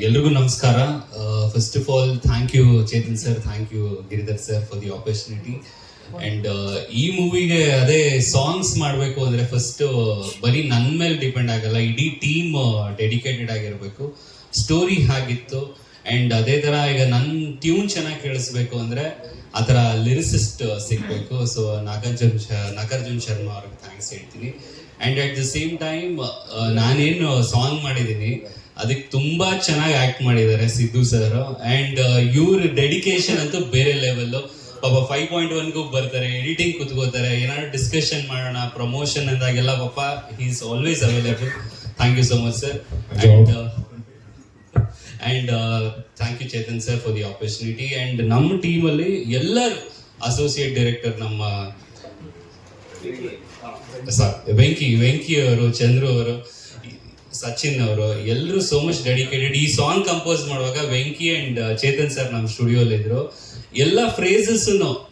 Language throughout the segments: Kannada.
ಎಲ್ರಿಗೂ ನಮಸ್ಕಾರ. First of all thank you Chetan sir, thank you Giridhar sir for the opportunity. And ಈ ಮೂವಿಗೆ ಅದೇ ಸಾಂಗ್ಸ್ ಮಾಡಬೇಕು ಅಂದ್ರೆ ಫಸ್ಟ್ ಬರೀ ನನ್ನ ಮೇಲೆ ಡಿಪೆಂಡ್ ಆಗಲ್ಲ, ಇಡೀ ಟೀಮ್ ಡೆಡಿಕೇಟೆಡ್ ಆಗಿರಬೇಕು. ಸ್ಟೋರಿ ಹಾಗಿತ್ತು ಅಂಡ್ ಅದೇ ತರ ಈಗ ನನ್ನ ಟ್ಯೂನ್ ಚೆನ್ನಾಗಿ ಕೇಳಿಸ್ಬೇಕು ಅಂದ್ರೆ ಆ ಥರ ಲಿರಿಸಿಸ್ಟ್ ಸಿಗ್ಬೇಕು. ಸೊ ನಾಗಾರ್ಜುನ್ ಶರ್ಮಾ ಅವ್ರಿಗೆ ಥ್ಯಾಂಕ್ಸ್ ಹೇಳ್ತೀನಿ. And at the same time ನಾನೇನು ಸಾಂಗ್ ಮಾಡಿದ್ದೀನಿ ಅದಕ್ಕೆ ತುಂಬಾ ಚೆನ್ನಾಗಿ ಆಕ್ಟ್ ಮಾಡಿದ್ದಾರೆ ಸಿದ್ದು ಸರ್. ಅಂಡ್ ಇವ್ರ ಡೆಡಿಕೇಶನ್ ಅಂತೂ ಬೇರೆ ಲೆವೆಲ್. ಪಾಪ 5.1ಗೂ ಬರ್ತಾರೆ, ಎಡಿಟಿಂಗ್ ಕುತ್ಕೋತಾರೆ, ಏನಾದ್ರು ಡಿಸ್ಕಷನ್ ಮಾಡೋಣ ಪ್ರಮೋಷನ್ ಅಂದಾಗೆಲ್ಲ ಪಾಪ he is always available. Thank you so much sir. And thank you Chetan sir for the opportunity. And ನಮ್ಮ ಟೀಮಲ್ಲಿ ಎಲ್ಲರೂ ಅಸೋಸಿಯೇಟ್ ಡೈರೆಕ್ಟರ್ ನಮ್ಮ ವೆಂಕಿ ಅವರು, ಚಂದ್ರು ಅವರು, ಸಚಿನ್ ಅವರು ಎಲ್ಲರೂ ಸೋ ಮಚ್ ಡೆಡಿಕೇಟೆಡ್. ಈ ಸಾಂಗ್ ಕಂಪೋಸ್ ಮಾಡುವಾಗ ವೆಂಕಿ ಅಂಡ್ ಚೇತನ್ ಸರ್ ನಮ್ಮ ಸ್ಟುಡಿಯೋಲಿ ಇದ್ರು. ಎಲ್ಲ ಫ್ರೇಸಸ್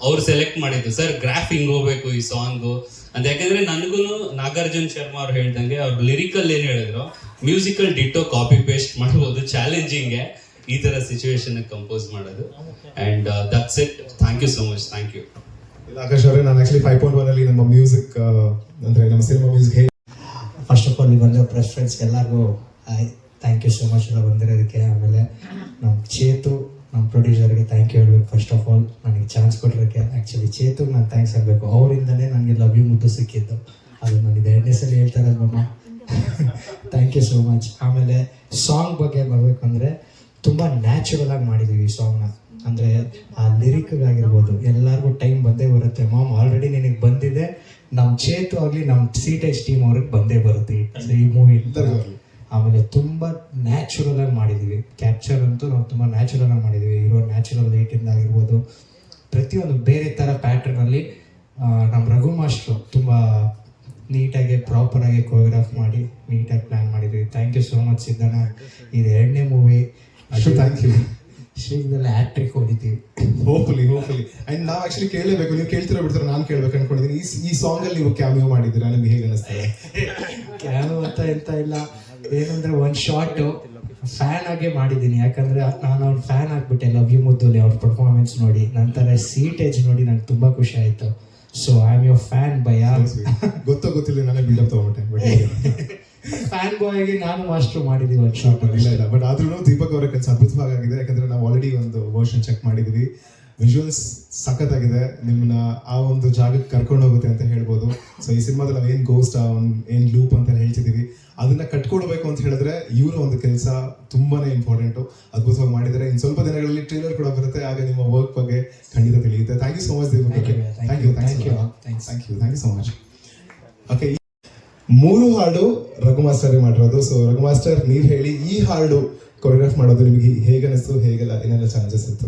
ಅವ್ರು ಸೆಲೆಕ್ಟ್ ಮಾಡಿದ್ರು. ಸರ್ ಗ್ರಾಫ್ ಹಿಂಗ್ ಹೋಗ್ಬೇಕು ಈ ಸಾಂಗು ಅಂತ. ಯಾಕಂದ್ರೆ ನನಗೂ ನಾಗಾರ್ಜುನ್ ಶರ್ಮಾ ಅವ್ರು ಹೇಳ್ದಂಗೆ ಅವ್ರು ಲಿರಿಕಲ್ ಏನ್ ಹೇಳಿದ್ರು ಮ್ಯೂಸಿಕಲ್ ಡಿಟೋ ಕಾಪಿ ಪೇಸ್ಟ್ ಮಾಡ್ಬೋದು. ಚಾಲೆಂಜಿಂಗ್ ಈ ತರ ಸಿಚುವೇಶನ್ ಕಂಪೋಸ್ ಮಾಡೋದು. And that's it. Thank you so much. Thank you. Akash ಅವರೇ, ನಾನು ಆಕ್ಚುಲಿ 5.1 ಅಲ್ಲಿ ನಮ್ಮ ಮ್ಯೂಸಿಕ್ ಅಂದ್ರೆ ನಮ್ಮ cinema music first of all ನೀವು ಬಂದಿರೋ ಪ್ರೆಸ್ ಫ್ರೆಂಡ್ಸ್ಗೆ ಎಲ್ಲರಿಗೂ ಥ್ಯಾಂಕ್ ಯು ಸೋ ಮಚ್ ಎಲ್ಲ ಬಂದಿರೋದಕ್ಕೆ. ಆಮೇಲೆ ನಮ್ಮ ಚೇತು ನಮ್ಮ ಪ್ರೊಡ್ಯೂಸರ್ಗೆ ಥ್ಯಾಂಕ್ ಯು ಹೇಳ್ಬೇಕು. ಫಸ್ಟ್ ಆಫ್ ಆಲ್ ನನಗೆ ಚಾನ್ಸ್ ಕೊಟ್ಟಿರೋಕ್ಕೆ ಆ್ಯಕ್ಚುಲಿ ಚೇತುಗೆ ನಾನು ಥ್ಯಾಂಕ್ಸ್ ಆಗಬೇಕು. ಅವರಿಂದಲೇ ನನಗೆ ಲವ್ ಯು ಮುದ್ದು ಸಿಕ್ಕಿದ್ದು. ಅದು ನನಗೆ 2ನೇ ಸಲ ಹೇಳ್ತಾ ಇರೋದಮ್ಮ. Thank you so much. ಆಮೇಲೆ ಸಾಂಗ್ ಬಗ್ಗೆ ಬರಬೇಕಂದ್ರೆ ತುಂಬ ನ್ಯಾಚುರಲ್ ಆಗಿ ಮಾಡಿದ್ದೀವಿ ಈ ಸಾಂಗ್ನ. ಅಂದರೆ ಆ ಲಿರಿಕ್ಗಾಗಿರ್ಬೋದು ಎಲ್ಲರಿಗೂ ಟೈಮ್ ಬಂದೇ ಬರುತ್ತೆ. ಮಾಮ್ ಆಲ್ರೆಡಿ ನಿನಗೆ ಬಂದಿದೆ, ನಮ್ಮ ಚೇತು ಆಗಲಿ ನಮ್ಮ ಸೀಟೇಜ್ ಟೀಮ್ ಅವ್ರಿಗೆ ಬಂದೇ ಬರುತ್ತೆ ಈ ಮೂವಿ. ಆಮೇಲೆ ತುಂಬ ನ್ಯಾಚುರಲ್ ಆಗಿ ಮಾಡಿದ್ದೀವಿ. ಕ್ಯಾಪ್ಚರ್ ಅಂತೂ ನಾವು ತುಂಬ ನ್ಯಾಚುರಲ್ ಆಗಿ ಮಾಡಿದ್ದೀವಿ. ಇರೋ ನ್ಯಾಚುರಲ್ ಲೈಟಿಂದ ಆಗಿರ್ಬೋದು ಪ್ರತಿಯೊಂದು ಬೇರೆ ಥರ ಪ್ಯಾಟ್ರನಲ್ಲಿ ನಮ್ಮ ರಘು ಮಾಸ್ಟ್ರು ತುಂಬ ನೀಟಾಗಿ ಪ್ರಾಪರಾಗಿ ಕೊರಿಯೋಗ್ರಾಫ್ ಮಾಡಿ ನೀಟಾಗಿ ಪ್ಲ್ಯಾನ್ ಮಾಡಿದ್ದೀವಿ. Thank you so much Siddanna. ಇದು 2ನೇ ಮೂವಿ. Thank you. ಶೀಘ್ರದಲ್ಲೇ ಹ್ಯಾಟ್ರಿಕ್ ಹೊಡಿತೀವಿ ಹೋಪ್ಫುಲಿ. ಅಂಡ್ ನಾವು ಆಕ್ಚುಲಿ ಕೇಳಲೇಬೇಕು, ನೀವು ಕೇಳ್ತಿರೋ ಬಿಡ್ತಾರೆ, ನಾನು ಕೇಳ್ಬೇಕು ಅನ್ಕೊಂಡಿದ್ದೀನಿ. ಈ ಸಾಂಗ್ ಅಲ್ಲಿ ನೀವು ಕ್ಯಾಮಿಯೋ ಮಾಡಿದ್ದೀರಾ, ನಿಮ್ಗೆ ಹೇಗೆ ಅನಿಸ್ತದೆ? ಕ್ಯಾಮಿಯೋ ಅಂತ ಎಂತ ಇಲ್ಲ, ಏನಂದ್ರೆ ಒಂದು ಶಾರ್ಟ್ ಫ್ಯಾನ್ ಆಗೇ ಮಾಡಿದ್ದೀನಿ. ಯಾಕಂದ್ರೆ ನಾನು ಅವ್ರ ಫ್ಯಾನ್ ಆಗ್ಬಿಟ್ಟೆ ಲವ್ ಯು ಮುದ್ದುಲಿ ಅವ್ರ ಪರ್ಫಾರ್ಮೆನ್ಸ್ ನೋಡಿ. ನಂತರ ಸೀಟೇಜ್ ನೋಡಿ ನಂಗೆ ತುಂಬಾ ಖುಷಿ ಆಯ್ತು. So I am your fan by. ಗೊತ್ತಿಲ್ಲ, ನಾನೇ ಬಿಲ್ಡಪ್ ತಗೊಂಡ್ಬಿಟ್ಟೆ. ಫ್ಯಾನ್ ಬಾಯ್ಗೆ ನಾನು ಮಾಸ್ಟರ್ ಮಾಡಿದೀವಿ ಒಂದು ಶಾರ್ಟ್. ಇಲ್ಲ ಬಟ್ ಆದ್ರೂ ದೀಪಕ್ ಅವರ ಕೆಲಸ ಅದ್ಭುತವಾಗಿದೆ. ಯಾಕಂದ್ರೆ ನಾವು ಆಲ್ರೆಡಿ ಒಂದು ವರ್ಷನ್ ಚೆಕ್ ಮಾಡಿದ್ವಿ. ವಿಜುವಲ್ಸ್ ಸಖತ್ತಾಗಿದೆ. ನಿಮ್ಮನ್ನ ಆ ಒಂದು ಜಾಗಕ್ಕೆ ಕರ್ಕೊಂಡು ಹೋಗುತ್ತೆ ಅಂತ ಹೇಳ್ಬೋದು. ಸೊ ಈ ಸಿನಿಮಾದಲ್ಲಿ ನಾವು ಏನು ಗೋಸ್ಟ್ ಏನು ಲೂಪ್ ಅಂತ ಹೇಳ್ತಿದೀವಿ, ಅದನ್ನ ಕಟ್ಕೊಡ್ಬೇಕು ಅಂತ ಹೇಳಿದ್ರೆ ಇವರ ಒಂದು ಕೆಲಸ ತುಂಬಾನೇ ಇಂಪಾರ್ಟೆಂಟು. ಅದ್ಭುತವಾಗಿ ಮಾಡಿದ್ದಾರೆ. ಇನ್ನು ಸ್ವಲ್ಪ ದಿನಗಳಲ್ಲಿ ಟ್ರೇಲರ್ ಕೂಡ ಬರುತ್ತೆ, ಆಗ ನಿಮ್ಮ ವರ್ಕ್ ಬಗ್ಗೆ ಖಂಡಿತ ತಿಳಿಯುತ್ತೆ. Thank you so much Deepak. Thank you so much. Okay, 3 ಹಾಡು ರಘು ಮಾಸ್ಟರ್ ಮಾಡಿರೋದು. ಸೊ ರಘು ಮಾಸ್ಟರ್, ನೀವು ಹೇಳಿ, ಈ ಹಾಡು ಕೊರಿಯೋಗ್ರಾಫ್ ಮಾಡೋದು ನಿಮಗೆ ಹೇಗೆ ಅನಿಸ್ತು, ಹೇಗೆಲ್ಲ ಏನೆಲ್ಲ ಚಾಲೆಂಜಸ್ ಇತ್ತು?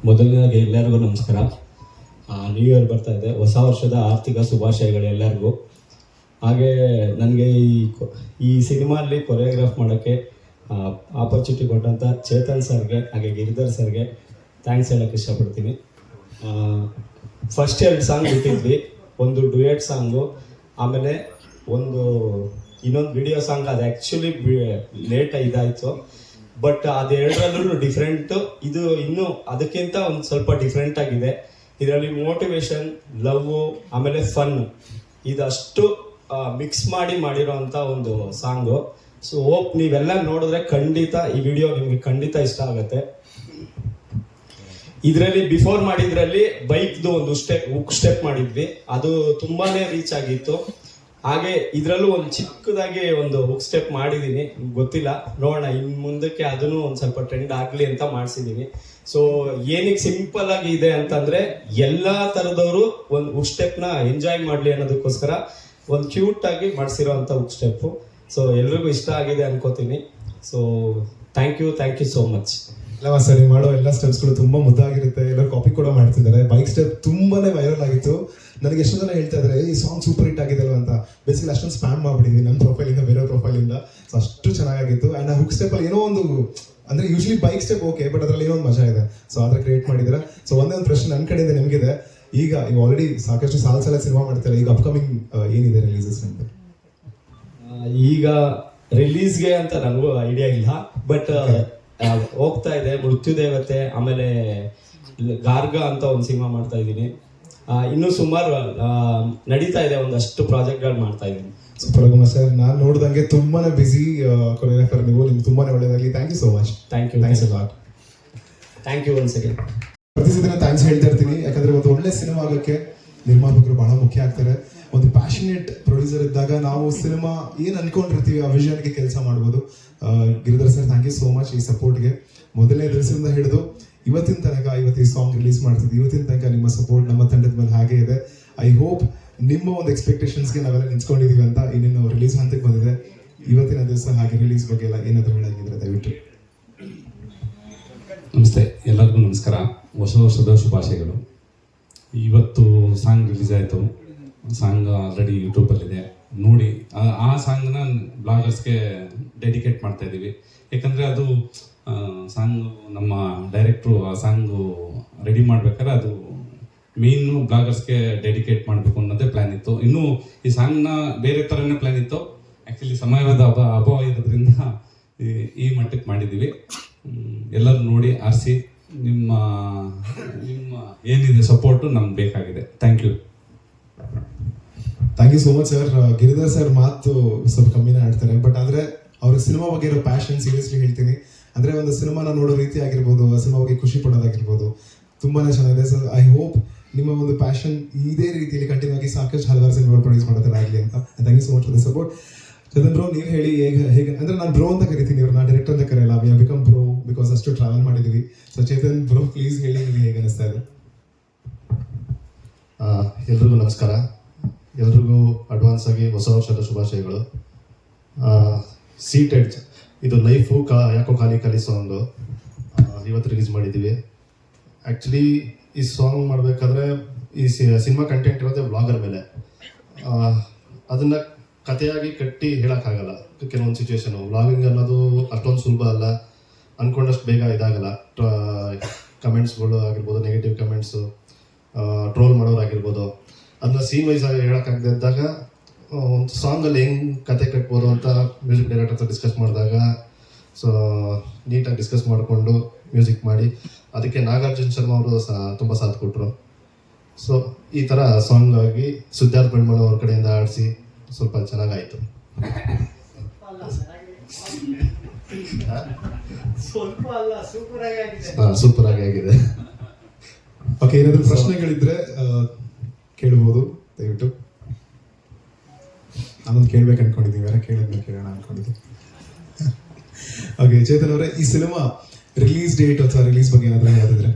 ಮೊದಲನೇದಾಗಿ ಎಲ್ಲರಿಗೂ ನಮಸ್ಕಾರ. ನ್ಯೂ ಇಯರ್ ಬರ್ತಾ ಇದೆ, ಹೊಸ ವರ್ಷದ ಆರ್ಥಿಕ ಶುಭಾಶಯಗಳು ಎಲ್ಲರಿಗೂ. ಹಾಗೆ ನನಗೆ ಈ ಸಿನಿಮಾಲ್ಲಿ ಕೊರಿಯೋಗ್ರಾಫ್ ಮಾಡೋಕ್ಕೆ ಆಪರ್ಚುನಿಟಿ ಕೊಟ್ಟಂಥ ಚೇತನ್ ಸರ್ಗೆ ಹಾಗೆ ಗಿರಿಧರ್ ಸರ್ಗೆ ಥ್ಯಾಂಕ್ಸ್ ಹೇಳೋಕ್ಕೆ ಇಷ್ಟಪಡ್ತೀನಿ. ಫಸ್ಟ್ 2 ಸಾಂಗ್ ಬಿಟ್ಟಿದ್ವಿ, ಒಂದು ಡುಯೆಟ್ ಸಾಂಗು, ಆಮೇಲೆ ಇನ್ನೊಂದು ವಿಡಿಯೋ ಸಾಂಗ್. ಅದು ಆ್ಯಕ್ಚುಲಿ ಲೇಟ್ ಇದಾಯಿತು, ಬಟ್ ಅದೆರಡರಲ್ಲೂ ಡಿಫ್ರೆಂಟು. ಇದು ಇನ್ನೂ ಅದಕ್ಕಿಂತ ಒಂದು ಸ್ವಲ್ಪ ಡಿಫ್ರೆಂಟ್ ಆಗಿದೆ. ಇದರಲ್ಲಿ ಮೋಟಿವೇಶನ್, ಲವ್, ಆಮೇಲೆ ಫನ್ ಇದಷ್ಟು ಮಿಕ್ಸ್ ಮಾಡಿರೋ ಅಂಥ ಒಂದು ಸಾಂಗು. ಸೊ ಹೋಪ್ ನೀವೆಲ್ಲ ನೋಡಿದ್ರೆ ಖಂಡಿತ ಈ ವಿಡಿಯೋ ನಿಮಗೆ ಖಂಡಿತ ಇಷ್ಟ ಆಗುತ್ತೆ. ಇದರಲ್ಲಿ ಬಿಫೋರ್ ಮಾಡಿದ್ರಲ್ಲಿ ಬೈಕ್ದು ಒಂದು ಹುಕ್ ಸ್ಟೆಪ್ ಮಾಡಿದ್ವಿ, ಅದು ತುಂಬಾನೇ ರೀಚ್ ಆಗಿತ್ತು. ಹಾಗೆ ಇದರಲ್ಲೂ ಒಂದು ಚಿಕ್ಕದಾಗಿ ಒಂದು ಹುಕ್ ಸ್ಟೆಪ್ ಮಾಡಿದ್ದೀನಿ, ಗೊತ್ತಿಲ್ಲ, ನೋಡೋಣ ಇನ್ನು ಮುಂದಕ್ಕೆ ಅದನ್ನು ಒಂದು ಸ್ವಲ್ಪ ಟ್ರೆಂಡ್ ಆಗಲಿ ಅಂತ ಮಾಡಿಸಿದ್ದೀನಿ. ಸೊ ಏನಕ್ಕೆ ಸಿಂಪಲ್ ಆಗಿ ಇದೆ ಅಂತಂದ್ರೆ ಎಲ್ಲ ಥರದವರು ಒಂದು ಹುಕ್ ಸ್ಟೆಪ್ನ ಎಂಜಾಯ್ ಮಾಡಲಿ ಅನ್ನೋದಕ್ಕೋಸ್ಕರ ಒಂದು ಕ್ಯೂಟ್ ಆಗಿ ಮಾಡಿಸಿರೋ ಅಂಥ ಹುಕ್ ಸ್ಟೆಪ್ಪು. ಸೊ ಎಲ್ರಿಗೂ ಇಷ್ಟ ಆಗಿದೆ ಅನ್ಕೋತೀನಿ. So thank you so much. ಅಲ್ಲ ಸರ್, ನೀವು ಮಾಡೋ ಎಲ್ಲ ಸ್ಟೆಪ್ಸ್ಗಳು ತುಂಬಾ ಮುದ್ದಾಗಿರುತ್ತೆ. ಎಲ್ಲರೂ ಕಾಪಿ ಕೂಡ ಮಾಡ್ತಿದ್ದಾರೆ. ಬೈಕ್ ಸ್ಟೆಪ್ ತುಂಬಾನೇ ವೈರಲ್ ಆಗಿತ್ತು. ನನಗೆ ಎಷ್ಟು ಜನ ಹೇಳ್ತಾ ಇದ್ದಾರೆ ಈ ಸಾಂಗ್ ಸೂಪರ್ ಹಿಟ್ ಆಗಿದೆಲ್ವ ಅಂತ. ಬೇಸಿಕಲಿ ಅಷ್ಟೊಂದು ಸ್ಪ್ಯಾಮ್ ಮಾಡ್ಬಿಟ್ಟಿದ್ವಿ ನನ್ನ ಪ್ರೊಫೈಲಿಂದ ಬೇರೆ ಪ್ರೊಫೈಲಿಂದ. ಸೊ ಅಷ್ಟು ಚೆನ್ನಾಗಿತ್ತು. ಆ್ಯಂಡ್ ಆ ಹುಕ್ ಸ್ಟೆಪ್ ಅಲ್ಲಿ ಏನೋ ಒಂದು, ಅಂದ್ರೆ usually bike step okay, but ಅದರಲ್ಲಿ ಏನೋ ಒಂದು ಮಜಾ ಇದೆ. ಸೊ ಅದ್ರ ಕ್ರಿಯೇಟ್ ಮಾಡಿದ್ರೆ. ಸೊ ಒಂದೇ ಒಂದು ಪ್ರಶ್ನೆ ನನ್ನ ಕಡೆಯಿಂದ ನಿಮಗಿದೆ. ಈಗ ಆಲ್ರೆಡಿ ಸಾಕಷ್ಟು ಸಾಲ ಸಿನಿಮಾ ಮಾಡ್ತಾರೆ, ಈಗ ಅಪ್ಕಮಿಂಗ್ ಏನಿದೆ ರಿಲೀಸಸ್ ಅಂತ? ಈಗ ರಿಲೀಸ್ಗೆ ಅಂತ ನನಗೂ ಐಡಿಯಾ ಇಲ್ಲ, ಬಟ್ ಹೋಗ್ತಾ ಇದೆ. ಮೃತ್ಯುದೇವತೆ, ಆಮೇಲೆ ಗಾರ್ಗ ಅಂತ ಒಂದು ಸಿನಿಮಾ ಮಾಡ್ತಾ ಇದ್ದೀನಿ. ಇನ್ನೂ ಸುಮಾರು ನಡೀತಾ ಇದೆ, ಒಂದಷ್ಟು ಪ್ರಾಜೆಕ್ಟ್ಗಳು ಮಾಡ್ತಾ ಇದ್ದೀನಿ. ಸೂಪರ್ ರಘುಮ ಸರ್, ನಾನು ನೋಡ್ದಂಗೆ ತುಂಬಾನೇ ಬಿಸಿ ಕೊರಿಯೋಗ್ರಾಫರ್ ನೀವು. ನಿಮ್ಗೆ ತುಂಬಾನೇ ಒಳ್ಳೇದಾಗಲಿ. Thank you so much. Thank you, thanks a lot. Thank you once again. ಪ್ರತಿ ಸಲ ಥ್ಯಾಂಕ್ಸ್ ಹೇಳ್ತಾ ಇರ್ತೀನಿ, ಯಾಕಂದ್ರೆ ಒಂದು ಒಳ್ಳೆ ಸಿನಿಮಾ ಆಗೋಕ್ಕೆ ನಿರ್ಮಾಪಕರು ಬಹಳ ಮುಖ್ಯ ಆಗ್ತಾರೆ. ಒಂದು ಪ್ಯಾಷನೇಟ್ ಪ್ರೊಡ್ಯೂಸರ್ ಇದ್ದಾಗ ನಾವು ಸಿನಿಮಾ ಏನು ಅನ್ಕೊಂಡಿರ್ತೀವಿ ಆ ವಿಷನ್ಗೆ ಕೆಲಸ ಮಾಡ್ಬೋದು. Giridhar sir, thank you so much ಈ ಸಪೋರ್ಟ್ಗೆ. ಮೊದಲನೇ ದಿವಸದಿಂದ ಹಿಡಿದು ಇವತ್ತಿನ ತನಕ, ಇವತ್ತು ಈ ಸಾಂಗ್ ರಿಲೀಸ್ ಮಾಡ್ತಿದ್ವಿ, ಇವತ್ತಿನ ತನಕ ನಿಮ್ಮ ಸಪೋರ್ಟ್ ನಮ್ಮ ತಂಡದ ಮೇಲೆ ಹಾಗೆ ಇದೆ. ಐ ಹೋಪ್ ನಿಮ್ಮ ಒಂದು ಎಕ್ಸ್ಪೆಕ್ಟೇಷನ್ಸ್ಗೆ ನಾವೆಲ್ಲ ನಿಂತ್ಕೊಂಡಿದೀವಿ ಅಂತ. ಇನ್ನೇನು ರಿಲೀಸ್ ಹಂತಕ್ಕೆ ಬಂದಿದೆ. ಇವತ್ತಿನ ದಿವಸ ಹಾಗೆ ರಿಲೀಸ್ ಬಗ್ಗೆ ಎಲ್ಲ ಏನಾದರೂ ಹೇಳಂಗಿದ್ರೆ ದಯವಿಟ್ಟು. ನಮಸ್ತೆ, ಎಲ್ಲರಿಗೂ ನಮಸ್ಕಾರ. ಹೊಸ ವರ್ಷದ ಶುಭಾಶಯಗಳು. ಇವತ್ತು ಸಾಂಗ್ ರಿಲೀಸ್ ಆಯಿತು. ಸಾಂಗ್ ಆಲ್ರೆಡಿ ಯೂಟ್ಯೂಬಲ್ಲಿದೆ, ನೋಡಿ. ಆ ಸಾಂಗ್ನ ಬ್ಲಾಗರ್ಸ್ಗೆ ಡೆಡಿಕೇಟ್ ಮಾಡ್ತಾ ಇದ್ದೀವಿ. ಯಾಕಂದರೆ ಅದು ಸಾಂಗು ನಮ್ಮ ಡೈರೆಕ್ಟ್ರು ಆ ಸಾಂಗು ರೆಡಿ ಮಾಡ್ಬೇಕಾದ್ರೆ ಅದು ಮೇಯ್ನು ಬ್ಲಾಗರ್ಸ್ಗೆ ಡೆಡಿಕೇಟ್ ಮಾಡಬೇಕು ಅನ್ನೋದೇ ಪ್ಲ್ಯಾನ್ ಇತ್ತು. ಇನ್ನೂ ಈ ಸಾಂಗ್ನ ಬೇರೆ ಥರನೇ ಪ್ಲ್ಯಾನ್ ಇತ್ತು. ಆ್ಯಕ್ಚುಲಿ ಸಮಯದ ಅಭಾವ ಇರೋದ್ರಿಂದ ಈ ಮಟ್ಟಕ್ಕೆ ಮಾಡಿದ್ದೀವಿ. ಎಲ್ಲರೂ ನೋಡಿ ಆರಿಸಿ. ನಿಮ್ಮ ಏನಿದೆ ಸಪೋರ್ಟು ನಮ್ಗೆ ಬೇಕಾಗಿದೆ. Thank you. Thank you so much sir. Giridhar sir ಮಾತು ಸ್ವಲ್ಪ ಕಮ್ಮಿನೇ ಆಡ್ತಾರೆ, ಬಟ್ ಆದರೆ ಅವ್ರಿಗೆ ಸಿನಿಮಾ ಬಗ್ಗೆ ಇರೋ ಪ್ಯಾಷನ್ ಸೀರಿಯಸ್ಲಿ ಹೇಳ್ತೀನಿ. ಅಂದರೆ ಒಂದು ಸಿನಿಮಾನ ನೋಡೋ ರೀತಿ ಆಗಿರ್ಬೋದು, ಆ ಸಿನಿಮಾ ಬಗ್ಗೆ ಖುಷಿ ಪಡೋದಾಗಿರ್ಬೋದು, ತುಂಬಾನೇ ಚೆನ್ನಾಗಿದೆ. ಸೊ ಐ ಹೋಪ್ ನಿಮ್ಮ ಒಂದು ಪ್ಯಾಷನ್ ಇದೇ ರೀತಿಯಲ್ಲಿ ಕಂಟಿನ್ಯೂ ಆಗಿ ಸಾಕಷ್ಟು ಹಲವಾರು ಸಿನಿಮಾಗಳು ಪ್ರೊಡ್ಯೂಸ್ ಮಾಡೋದಾಗಲಿ ಅಂತ. Thank you so much for the support. Chandan bro, ನೀವು ಹೇಳಿ ಹೇಗೆ ಅಂದರೆ ನಾನು ಬ್ರೋ ಅಂತ ಕರಿತೀನಿ, ಇವ್ರು ನಾನು ಡೈರೆಕ್ಟರ್ ಅಂತ ಕರೆಯಲ್ಲ. We have become bro because ಅಷ್ಟು ಟ್ರಾವೆಲ್ ಮಾಡಿದ್ದೀವಿ. ಸೊ ಚೇತನ್ ಬ್ರೋ, ಪ್ಲೀಸ್ ಹೇಳಿ ನಿಮಗೆ ಹೇಗೆ ಅನಿಸ್ತಾ ಇದೆ? ಎಲ್ರಿಗೂ ನಮಸ್ಕಾರ. ಎಲ್ರಿಗೂ ಅಡ್ವಾನ್ಸ್ ಆಗಿ ಹೊಸ ವರ್ಷದ ಶುಭಾಶಯಗಳು. ಸೀಟೆಡ್ ಇದು ಲೈಫು ಯಾಕೋ ಖಾಲಿ ಖಾಲಿ ಸಾಂಗು ಇವತ್ತು ರಿಲೀಸ್ ಮಾಡಿದ್ದೀವಿ. ಆ್ಯಕ್ಚುಲಿ ಈ ಸಾಂಗ್ ಮಾಡಬೇಕಾದ್ರೆ ಈ ಸಿನಿಮಾ ಕಂಟೆಂಟ್ ಇರೋದೇ ವ್ಲಾಗರ್ ಮೇಲೆ. ಅದನ್ನು ಕಥೆಯಾಗಿ ಕಟ್ಟಿ ಹೇಳೋಕ್ಕಾಗಲ್ಲ. ಕೆಲವೊಂದು ಸಿಚುವೇಶನು ವ್ಲಾಗಿಂಗ್ ಅನ್ನೋದು ಅಷ್ಟೊಂದು ಸುಲಭ ಅಲ್ಲ, ಅಂದ್ಕೊಂಡಷ್ಟು ಬೇಗ ಇದಾಗಲ್ಲ. ಕಮೆಂಟ್ಸ್ಗಳು ಆಗಿರ್ಬೋದು, ನೆಗೆಟಿವ್ ಕಮೆಂಟ್ಸು, ಟ್ರೋಲ್ ಮಾಡೋರಾಗಿರ್ಬೋದು, ಅದನ್ನ ಸೀನ್ ವೈಸ್ ಆಗಿ ಹೇಳೋಕ್ಕಾಗದೇ ಇದ್ದಾಗ ಒಂದು ಸಾಂಗಲ್ಲಿ ಹೆಂಗೆ ಕತೆ ಕಟ್ಬೋದು ಅಂತ ಮ್ಯೂಸಿಕ್ ಡೈರೆಕ್ಟರ್ ಹತ್ರ ಡಿಸ್ಕಸ್ ಮಾಡಿದಾಗ ಸೊ ನೀಟಾಗಿ ಡಿಸ್ಕಸ್ ಮಾಡಿಕೊಂಡು ಮ್ಯೂಸಿಕ್ ಮಾಡಿ ಅದಕ್ಕೆ ನಾಗಾರ್ಜುನ ಶರ್ಮಾ ಅವರು ತುಂಬ ಸಾಥ್ ಕೊಟ್ಟರು. ಸೊ ಈ ಥರ ಸಾಂಗ್ ಆಗಿ ಸಿದ್ಧಾರ್ಥ್ ಬೆಳ್ಮಣ ಅವ್ರ ಕಡೆಯಿಂದ ಆಡಿಸಿ ಸ್ವಲ್ಪ ಚೆನ್ನಾಗಾಯಿತು. ಸೂಪರ್ ಆಗಿ ಆಗಿದೆ. ಓಕೆ, ಏನಾದರೂ ಪ್ರಶ್ನೆಗಳಿದ್ರೆ ಕೇಳ್ಬೋದು ದಯವಿಟ್ಟು. ನಾನೊಂದು ಕೇಳ್ಬೇಕು ಅನ್ಕೊಂಡಿದ್ದೀವಿ, ಬೇರೆ ಕೇಳಿದ್ಮೇಲೆ ಕೇಳೋಣ ಅನ್ಕೊಂಡಿದ್ದೀವಿ. ಓಕೆ ಚೇತನ್ ಅವರೇ, ಈ ಸಿನಿಮಾ ರಿಲೀಸ್ ಡೇಟ್ ಅಥವಾ ರಿಲೀಸ್ ಬಗ್ಗೆ ಏನಾದರೂ ಹೇಳಿದ್ರೆ?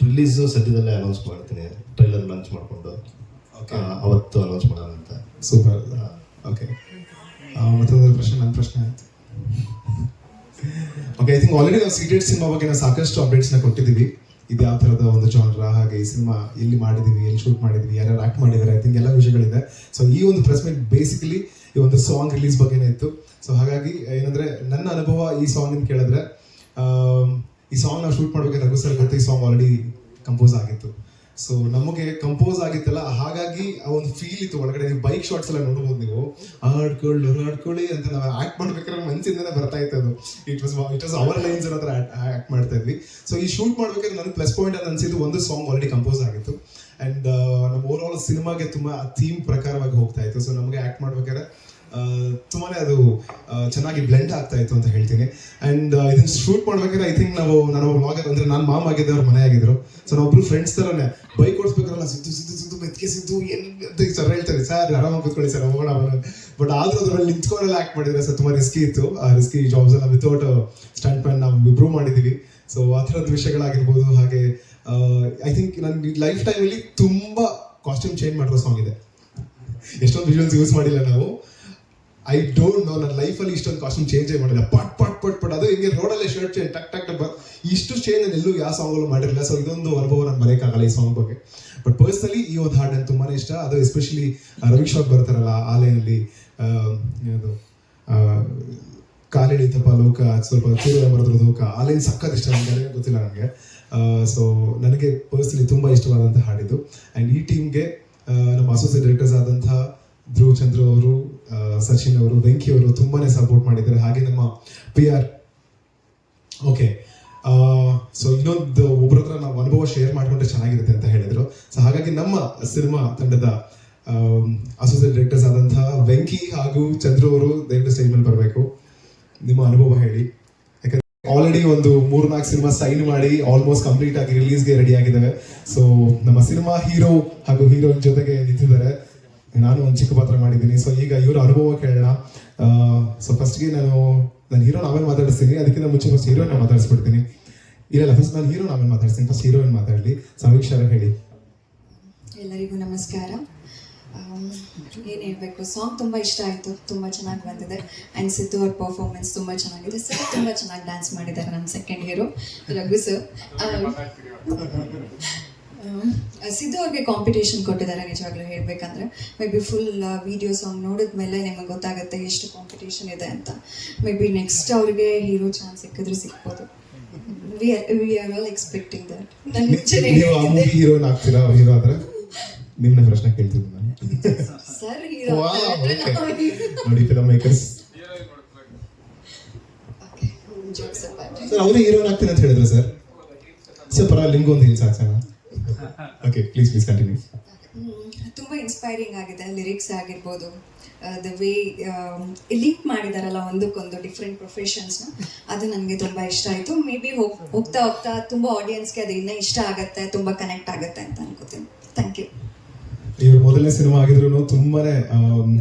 ರಿಲೀಸು ಸದ್ಯದಲ್ಲೇ ಅನೌನ್ಸ್ ಮಾಡ್ತೀನಿ, ಟ್ರೈಲರ್ ಲಾಂಚ್ ಮಾಡಿಕೊಂಡು ಅವತ್ತು ಅನೌನ್ಸ್ ಮಾಡೋಣ ಅಂತ. ಸೂಪರ್. ಓಕೆ, ಮತ್ತೊಂದು ಪ್ರಶ್ನೆ, ನನ್ನ ಪ್ರಶ್ನೆ ಆಯ್ತು. ಓಕೆ, ಐ ಥಿಂಕ್ ಆಲ್ರೆಡಿ ನಾವು ಸೀಟೆಡ್ ಸಿನಿಮಾ ಬಗ್ಗೆ ನಾವು ಸಾಕಷ್ಟು ಅಪ್ಡೇಟ್ಸ್ನ ಕೊಟ್ಟಿದ್ದೀವಿ. ಇದು ಯಾವ ಥರದ ಒಂದು ಜಾನ್ರ, ಹಾಗೆ ಈ ಸಿನಿಮಾ ಎಲ್ಲಿ ಮಾಡಿದ್ದೀವಿ, ಎಲ್ಲಿ ಶೂಟ್ ಮಾಡಿದ್ವಿ, ಯಾರ್ಯಾರು ಆ್ಯಕ್ಟ್ ಮಾಡಿದ್ದಾರೆ, ಐ ಥಿಂಕ್ ಎಲ್ಲ ವಿಷಯಗಳಿದೆ. ಸೊ ಈ ಒಂದು ಪ್ರೆಸ್ ಮೀಟ್ ಬೇಸಿಕಲಿ ಈ ಒಂದು ಸಾಂಗ್ ರಿಲೀಸ್ ಬಗ್ಗೆನೇ ಇತ್ತು. ಸೊ ಹಾಗಾಗಿ ಏನಂದರೆ ನನ್ನ ಅನುಭವ ಈ ಸಾಂಗಿನ ಕೇಳಿದ್ರೆ, ಈ ಸಾಂಗ್ ನಾವು ಶೂಟ್ ಮಾಡ್ಬೇಕಾದ್ರೆ ರಘು ಸರ್ ಗೊತ್ತು, ಈ ಸಾಂಗ್ ಆಲ್ರೆಡಿ ಕಂಪೋಸ್ ಆಗಿತ್ತು. ಸೊ ನಮಗೆ ಕಂಪೋಸ್ ಆಗಿತ್ತಲ್ಲ, ಹಾಗಾಗಿ ಆ ಒಂದು ಫೀಲ್ ಇತ್ತು ಒಳಗಡೆ. ನೀವು ಬೈಕ್ ಶಾರ್ಟ್ಸ್ ಎಲ್ಲ ನೋಡ್ಬೋದು, ನೀವು ಆಡ್ಕೊಳ್ಳಿ ಅಂತ ನಾವು ಆ್ಯಕ್ಟ್ ಮಾಡ್ಬೇಕಾದ್ರೆ ಮನಸ್ಸಿಂದನೇ ಬರ್ತಾ ಇತ್ತು ಅದು. ಇಟ್ ವಾಸ್ ಅವರ್ ಲೈನ್ಸ್ ಹತ್ರ ಆ್ಯಕ್ಟ್ ಮಾಡ್ತಾ ಇದ್ವಿ. ಸೊ ಈ ಶೂಟ್ ಮಾಡ್ಬೇಕಾದ್ರೆ ನನಗೆ ಪ್ಲಸ್ ಪಾಯಿಂಟ್ ಅಂತ ಅನ್ಸಿದ್ದು, ಒಂದು ಸಾಂಗ್ ಆಲ್ರೆಡಿ ಕಂಪೋಸ್ ಆಗಿತ್ತು ಆ್ಯಂಡ್ ನಮ್ಮ ಓವರ್ ಆಲ್ ಸಿನಿಮಾಗೆ ತುಂಬ ಥೀಮ್ ಪ್ರಕಾರವಾಗಿ ಹೋಗ್ತಾ ಇತ್ತು. ಸೊ ನಮಗೆ ಆ್ಯಕ್ಟ್ ಮಾಡ್ಬೇಕಾದ್ರೆ ತುಂಬಾ ಅದು ಚೆನ್ನಾಗಿ ಬ್ಲೆಂಡ್ ಆಗ್ತಾ ಇತ್ತು ಅಂತ ಹೇಳ್ತೀನಿ. ಆ್ಯಂಡ್ ಇದನ್ನ ಶೂಟ್ ಮಾಡ್ಬೇಕಾದ್ರೆ ಐ ಥಿಂಕ್ ನಾನು ವ್ಲಾಗರ್ ಅಂದರೆ ನಾನು ಮಾಮ್ ಆಗಿದ್ದೆ, ಅವ್ರ ಮನೆ ಆಗಿದ್ರು. ಸೊ ನಾವೊಬ್ರು ಫ್ರೆಂಡ್ಸ್ ಥರನೇ ಬೈಕ್ ಓಡಿಸ್ಬೇಕಾರಲ್ಲ, ಸಿದ್ದು ಮೆತ್ಕೆ ಸಿದ್ದು ಏನು ಅಂತ ಸರ್ ಹೇಳ್ತಾರೆ, ಸರ್ ಆರಾಮಾಗಿ ಕೂತ್ಕೊಳ್ಳಿ ಸರ್ ಹೋಗೋಣ ಅವನು. ಬಟ್ ಆದರೂ ಅದ್ರಲ್ಲಿ ನಿಂತ್ಕೊಂಡೆಲ್ಲ ಆ್ಯಕ್ಟ್ ಮಾಡಿದ್ರೆ ಸರ್ ತುಂಬ ರಿಸ್ಕಿ ಇತ್ತು. ಆ ರಿಸ್ಕಿ ಜಾಬ್ಸ್ ಎಲ್ಲ ವಿತೌಟ್ ಸ್ಟಂಟ್ ಪ್ಯಾನ್ ನಾವು ಇಂಪ್ರೂವ್ ಮಾಡಿದ್ದೀವಿ. ಸೊ ಆ ಥರದ ವಿಷಯಗಳಾಗಿರ್ಬೋದು. ಹಾಗೆ ಐ ಥಿಂಕ್ ನನ್ನ ಲೈಫ್ ಟೈಮಲ್ಲಿ ತುಂಬ ಕಾಸ್ಟ್ಯೂಮ್ ಚೇಂಜ್ ಮಾಡಿರೋ ಸಾಂಗ್ ಇದೆ. ಎಷ್ಟೊಂದು ವಿಜುವಲ್ಸ್ ಯೂಸ್ ಮಾಡಿಲ್ಲ ನಾವು. ಐ ಡೋಂಟ್ ನೋ, ನನ್ನ ಲೈಫಲ್ಲಿ ಇಷ್ಟೊಂದು ಕಾಸ್ಟ್ಯೂಮ್ ಚೇಂಜೇ ಮಾಡಿಲ್ಲ. ಪಟ್ ಅದು ಹಿಂಗೆ ರೋಡಲ್ಲೇ ಶರ್ಟ್ ಚೇಂಜ್ ಟಕ್ ಇಷ್ಟು ಚೇಂಜ್ ನಾನು ಎಲ್ಲೂ ಯಾವ ಸಾಂಗಲ್ಲೂ ಮಾಡಿರಲಿಲ್ಲ. ಸೊ ಇದೊಂದು ಅನುಭವ ನಾನು ಬರೋಕ್ಕಾಗಲ್ಲ ಈ ಸಾಂಗ್ ಬಗ್ಗೆ. ಬಟ್ ಪರ್ಸ್ನಲಿ ಈ ಒಂದು ಹಾಡು ನನಗೆ ತುಂಬಾ ಇಷ್ಟ. ಅದು ಎಸ್ಪೆಷಲಿ ರವಿ ಶಾಟ್ ಬರ್ತಾರಲ್ಲ ಆ ಲೈನಲ್ಲಿ, ಅದು ಕಾಲಿಡಿತಪ್ಪ ಲೋಕ, ಸ್ವಲ್ಪ ಚೂರ ಬರೋದ್ರ ಲೋಕ, ಆ ಲೈನ್ ಸಕ್ಕತ್ ಇಷ್ಟ ನನಗೆ, ಗೊತ್ತಿಲ್ಲ ನನಗೆ. ಸೊ ನನಗೆ ಪರ್ಸ್ನಲಿ ತುಂಬ ಇಷ್ಟವಾದಂಥ ಹಾಡಿದ್ದು. ಆ್ಯಂಡ್ ಈ ಟೀಮ್ಗೆ ನಮ್ಮ ಅಸೋಸಿಯೇಟ್ ಡೈರೆಕ್ಟರ್ಸ್ ಆದಂಥ ಧ್ರುವ್ ಚಂದ್ರ ಅವರು, ಸಚಿನ್ ಅವರು, ವೆಂಕಿ ಅವರು ತುಂಬಾನೇ ಸಪೋರ್ಟ್ ಮಾಡಿದ್ದಾರೆ. ಹಾಗೆ ನಮ್ಮ PR. ಓಕೆ, ಸೊ ಇನ್ನೊಂದು ಒಬ್ಬರ ಹತ್ರ ನಾವು ಅನುಭವ ಶೇರ್ ಮಾಡ್ಕೊಂಡ್ರೆ ಚೆನ್ನಾಗಿರುತ್ತೆ ಅಂತ ಹೇಳಿದ್ರು. ಸೊ ಹಾಗಾಗಿ ನಮ್ಮ ಸಿನಿಮಾ ತಂಡದ ಅಸೋಸಿಯೇಟ್ ಡೈರೆಕ್ಟರ್ಸ್ ಆದಂತಹ ವೆಂಕಿ ಹಾಗೂ ಚಂದ್ರು ಅವರು ದಯವಿಟ್ಟು ಸ್ಟೇಜ್ ಮೇಲೆ ಬರಬೇಕು. ನಿಮ್ಮ ಅನುಭವ ಹೇಳಿ. ಯಾಕಂದ್ರೆ ಆಲ್ರೆಡಿ ಒಂದು 3-4 ಸಿನಿಮಾ ಸೈನ್ ಮಾಡಿ ಆಲ್ಮೋಸ್ಟ್ ಕಂಪ್ಲೀಟ್ ಆಗಿ ರಿಲೀಸ್ಗೆ ರೆಡಿ ಆಗಿದ್ದಾವೆ. ಸೊ ನಮ್ಮ ಸಿನಿಮಾ ಹೀರೋ ಹಾಗೂ ಹೀರೋಯಿನ್ ಜೊತೆಗೆ ನಿಂತಿದ್ದಾರೆ. ನಾನು ಒಂದು ಚಿಕ್ಕ ಪಾತ್ರ ಮಾಡಿದ್ದೀನಿ. ಸೊ ಈಗ ಇವರ ಅನುಭವ ಕೇಳೋಣ. ಸೊ ಫಸ್ಟ್ಗೆ ನಾನು ಹೀರೋನ್ ಆಮೇಲೆ ಮಾತಾಡಿಸ್ತೀನಿ. ಅದಕ್ಕಿಂತ ಮುಂಚೆ ಫಸ್ಟ್ ಹೀರೋಯಿನ್ ಮಾತಾಡಿಸ್ಬಿಡ್ತೀನಿ. ಇಲ್ಲ, ಫಸ್ಟ್ ನಾನು ಹೀರೋನ್ ಆಮೇಲೆ ಮಾತಾಡ್ತೀನಿ. ಫಸ್ಟ್ ಹೀರೋಯಿನ್ ಮಾತಾಡಲಿ. ಸಮೀಕ್ಷಾ ಹೇಳಿ. ಎಲ್ಲರಿಗೂ ನಮಸ್ಕಾರ. ಏನು ಹೇಳಬೇಕು, ಸಾಂಗ್ ತುಂಬ ಇಷ್ಟ ಆಯಿತು, ತುಂಬ ಚೆನ್ನಾಗಿ ಬಂದಿದೆ. ಆ್ಯಂಡ್ ಸಿದ್ದು ಅವ್ರ ಪರ್ಫಾರ್ಮೆನ್ಸ್ ತುಂಬ ಚೆನ್ನಾಗಿದೆ. ಸರ್ ತುಂಬ ಚೆನ್ನಾಗಿ ಡ್ಯಾನ್ಸ್ ಮಾಡಿದ್ದಾರೆ. ನಮ್ಮ second hero Raghu sir. Siddu ಅವ್ರಿಗೆ ಕಾಂಪಿಟೇಷನ್ ಕೊಟ್ಟಿದ್ದಾರೆ. ನಿಜವಾಗ್ಲೂ ಹೇಳಬೇಕಂದ್ರೆ maybe full video song ನೋಡಿದ್ಮೇಲೆ ನಿಮಗೆ ಗೊತ್ತಾಗುತ್ತೆ ಎಷ್ಟು ಕಾಂಪಿಟೇಷನ್ ಇದೆ ಅಂತ. ಮೇ ಬಿ ನೆಕ್ಸ್ಟ್ ಅವ್ರಿಗೆ ಹೀರೋ ಚಾನ್ಸ್ ಸಿಕ್ಕಿದ್ರೆ ಸಿಗ್ಬೋದು. We are all expecting that. ನೀವು ಆ ಮೂವಿ ಹೀರೋಯಿನ್ ಆಗ್ತೀರಾ? ಹೀರೋ ಆದ್ರೆ ನಿಮ್ಮನ್ನ ಪ್ರಶ್ನೆ ಕೇಳ್ತಿದ್ದೀನಿ ನಾನು. ಸರ್ ಹೀರೋ ನೋಡಿ, ಫಿಲಮ್ ಮೇಕರ್ಸ್ ಸರ್ ಅವರು ಹೀರೋಯಿನ್ ಆಗ್ತೀನಿ ಅಂತ ಹೇಳಿದ್ರು ಸರ್. ಪರವಾಗಿಲ್ಲ, ನಿಮ್ಗೊಂದು ಹಿಂಸೆ ಹಾಕ್ಸೋಣ. Okay, please continue. ತುಂಬ ಇನ್ಸ್ಪೈರಿಂಗ್ ಆಗಿದೆ. ಲಿರಿಕ್ಸ್ ಆಗಿರ್ಬೋದು, ದ ವೇ ಲಿಂಕ್ ಮಾಡಿದಾರಲ್ಲ ಒಂದಕ್ಕೊಂದು ಡಿಫ್ರೆಂಟ್ ಪ್ರೊಫೆಷನ್ಸ್ನ, ಅದು ನನಗೆ ತುಂಬ ಇಷ್ಟ ಆಯಿತು. ಮೇ ಬಿ ಹೋಗ್ತಾ ಹೋಗ್ತಾ ತುಂಬ ಆಡಿಯನ್ಸ್ಗೆ ಅದು ಇನ್ನೂ ಇಷ್ಟ ಆಗುತ್ತೆ, ತುಂಬ ಕನೆಕ್ಟ್ ಆಗುತ್ತೆ ಅಂತ ಅನ್ಕೋತೀನಿ. Thank you. ಇವ್ರ ಮೊದಲನೇ ಸಿನಿಮಾ ಆಗಿದ್ರು ತುಂಬಾನೇ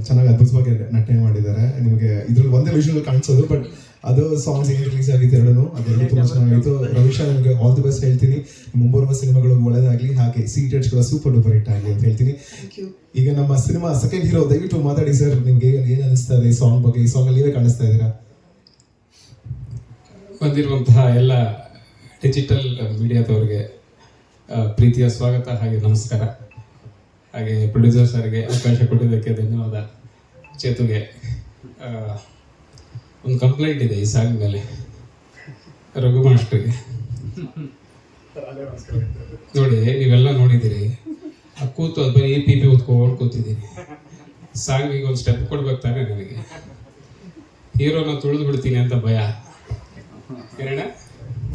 ಚೆನ್ನಾಗಿ ಅದ್ಭುತವಾಗಿ ನಟನೆ ಮಾಡಿದ್ದಾರೆ. ನಿಮಗೆ ಇದ್ರಲ್ಲಿ ಒಂದೇ ವಿಷುವಲ್ ಕಾಣಿಸೋದು, ಬಟ್ ಅದು ಸಾಂಗ್ಸ್ ಏನು ರಿಲೀಸ್ ಆಗಿತ್ತು ಎರಡೂ, ಅದೆಲ್ಲ ತುಂಬಾ ಚೆನ್ನಾಗಿತ್ತು. ರವಿಶಾ, ನಿಮಗೆ ಆಲ್ ದಿ ಬೆಸ್ಟ್ ಹೇಳ್ತೀನಿ. ಮುಂಬರುವ ಸಿನಿಮಾಗಳು ಒಳ್ಳೆದಾಗ್ಲಿ, ಹಾಗೆ ಸೀಟೆಡ್ಸ್ ಕೂಡ ಸೂಪರ್ ಡೂಪರ್ ಹಿಟ್ ಆಗಲಿ ಅಂತ ಹೇಳ್ತೀನಿ. ಈಗ ನಮ್ಮ ಸಿನಿಮಾ ಸೆಕೆಂಡ್ ಹೀರೋ, ದಯವಿಟ್ಟು ಮಾತಾಡಿ ಸರ್. ನಿಮ್ಗೆ ಏನ್ ಅನಿಸ್ತಾ ಇದೆ ಈ ಸಾಂಗ್ ಬಗ್ಗೆ? ಈ ಸಾಂಗ್ ಅಲ್ಲಿ ನೀವೇ ಕಾಣಿಸ್ತಾ ಇದ್ದೀರಾ? ಬಂದಿರುವಂತಹ ಎಲ್ಲ ಡಿಜಿಟಲ್ ಮೀಡಿಯಾದವರಿಗೆ ಪ್ರೀತಿಯ ಸ್ವಾಗತ ಹಾಗೆ ನಮಸ್ಕಾರ. ಹಾಗೆ ಪ್ರೊಡ್ಯೂಸರ್ ಸರ್ಗೆ ಅವಕಾಶ ಕೊಟ್ಟಿದ್ದಕ್ಕೆ ಧನ್ಯವಾದ. ಚೇತುಗೆ ಒಂದು ಕಂಪ್ಲೇಂಟ್ ಇದೆ ಈ ಸಾಂಗ್ ಮೇಲೆ, ರಘು ಮಾಸ್ಟರ್ಗೆ. ನೋಡಿ, ನೀವೆಲ್ಲ ನೋಡಿದ್ದೀರಿ, ಆ ಕೂತು ಅದು ಬರೀ PP ಓದ್ಕೊಂಡು ಕೂತಿದ್ದೀನಿ. ಸಾಂಗಿಗೆ ಒಂದು ಸ್ಟೆಪ್ ಕೊಡ್ಬೇಕು ತಾನೆ ನನಗೆ. ಹೀರೋನ ತುಳಿದು ಬಿಡ್ತೀನಿ ಅಂತ ಭಯ. ಏನಣ್ಣ?